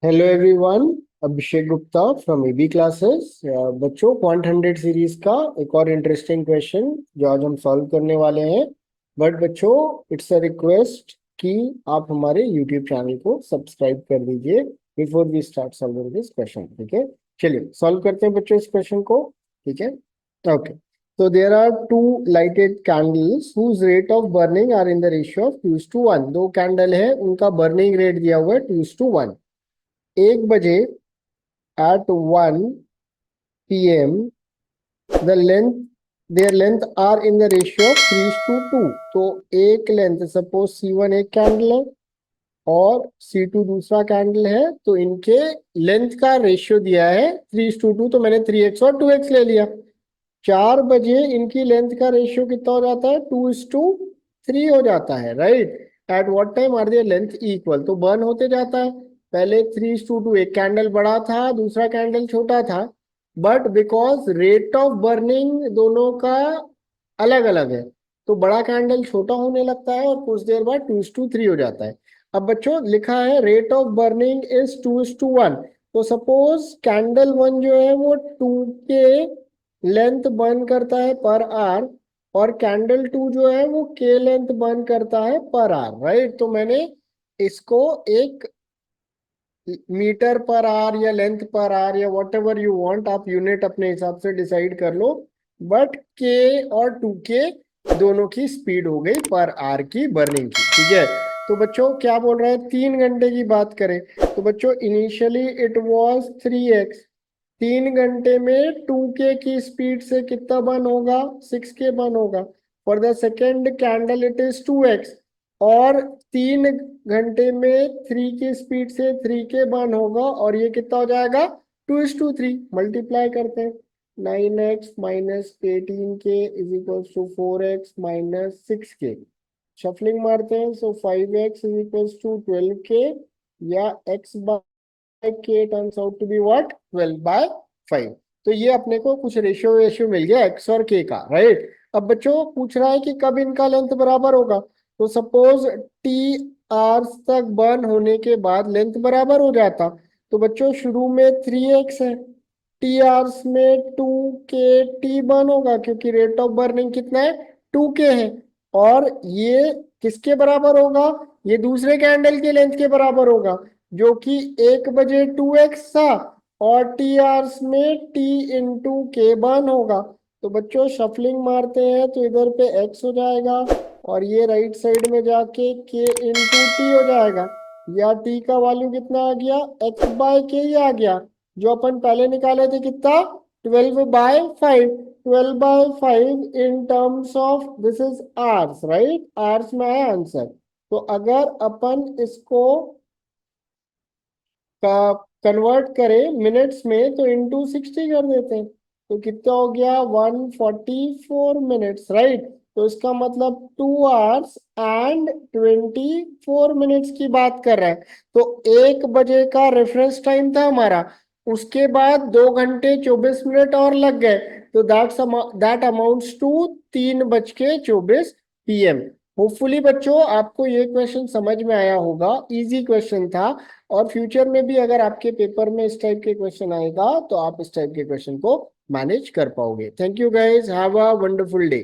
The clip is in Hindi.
Hello everyone. Abhishek Gupta from AB classes. बच्चों, क्वांट 100 सीरीज का एक और इंटरेस्टिंग क्वेश्चन जो आज हम सॉल्व करने वाले हैं। बट बच्चों, इट्स अ रिक्वेस्ट कि आप हमारे यूट्यूब चैनल को सब्सक्राइब कर दीजिए before we start solving this question. ठीक है, चलिए सॉल्व करते हैं बच्चों इस क्वेश्चन को। ठीक है, okay. So there are two lighted candles whose rate of burning are in the ratio of 2:1। दो कैंडल है, उनका बर्निंग रेट दिया हुआ है 2:1। 1 बजे at 1 p.m. the length their length are in the ratio of 3:2। तो एक लेंथ, सपोज C1 एक कैंडल है और C2 दूसरा कैंडल है, तो इनके लेंथ का रेशियो दिया है 3:2। तो मैंने 3x और 2x ले लिया। 4 बजे इनकी लेंथ का रेशियो कितना हो जाता है? 2:3 हो जाता है, right. At what time are their length equal? तो बर्न होते जाता है। पहले 3:2, एक कैंडल बड़ा था, दूसरा कैंडल छोटा था, but because rate of burning दोनों का अलग अलग है, तो बड़ा कैंडल छोटा होने लगता है और कुछ देर बाद 2:3 हो जाता है। अब बच्चों लिखा है रेट ऑफ बर्निंग इज 2:1। तो सपोज कैंडल 1 जो है वो 2 के लेंथ बर्न करता है पर आर, और कैंडल 2 जो है वो के लेंथ बर्न करता है पर आर, राइट। तो मैंने इसको एक मीटर पर आर या लेंथ पर आर या वॉट एवर यू वॉन्ट, आप यूनिट अपने हिसाब से डिसाइड कर लो, बट के और 2 के दोनों की स्पीड हो गई पर आर की बर्निंग की। ठीक है, तो बच्चों क्या बोल रहा है? 3 घंटे की बात करें तो बच्चों इनिशियली इट वॉज 3x। 3 घंटे में 2k की स्पीड से कितना बर्न होगा? 6k बर्न होगा। For the second candle it is 2x, और 3 घंटे में 3 की स्पीड से 3k बर्न होगा, और ये कितना हो जाएगा? 2:3। मल्टीप्लाई करते हैं। 9x minus 18k is equal to 4x minus 6k। Shuffling मारते हैं, सो 5x is equal to 12k, या x k turns out to be what? 12/5। तो ये अपने को कुछ रेशियो रेशियो मिल गया x और k का, राइट। अब बच्चों पूछ रहा है कि कब इनका लेंथ बराबर होगा। तो सपोज t आवर्स तक बर्न होने के बाद लेंथ बराबर हो जाता, तो बच्चों शुरू में 3x है, t आवर्स में 2k t बर्न होगा, क्योंकि रेट ऑफ बर्निंग कितना है? 2k है। और ये किसके बराबर होगा? ये दूसरे कैंडल के लेंथ के बराबर होगा, जो कि 1 बजे 2x था, और टी आवर्स में t इंटू के बर्न होगा। तो बच्चों शफलिंग मारते हैं तो इधर पे x हो जाएगा, और ये राइट साइड में जाके k इंटू टी हो जाएगा, या t का वैल्यू कितना आ गया? x/k ही आ गया, जो अपन पहले निकाले थे कितना? 12/5। 12/5 in terms of this is ours, right. Hours में आया आंसर। तो अगर अपन इसको का कन्वर्ट करें मिनट्स में तो इंटू 60 कर देते हैं, तो कितना हो गया? 144 मिनट्स, राइट। तो इसका मतलब 2 आवर्स एंड 24 मिनट्स की बात कर रहा है। तो 1 बजे का रेफरेंस टाइम था हमारा, उसके बाद 2 घंटे 24 मिनट और लग गए, तो that amounts to 3:24 PM। Hopefully बच्चों आपको ये क्वेश्चन समझ में आया होगा, इजी क्वेश्चन था। और फ्यूचर में भी अगर आपके पेपर में इस टाइप के क्वेश्चन आएगा तो आप इस टाइप के क्वेश्चन को मैनेज कर पाओगे। Thank you guys, have a wonderful day.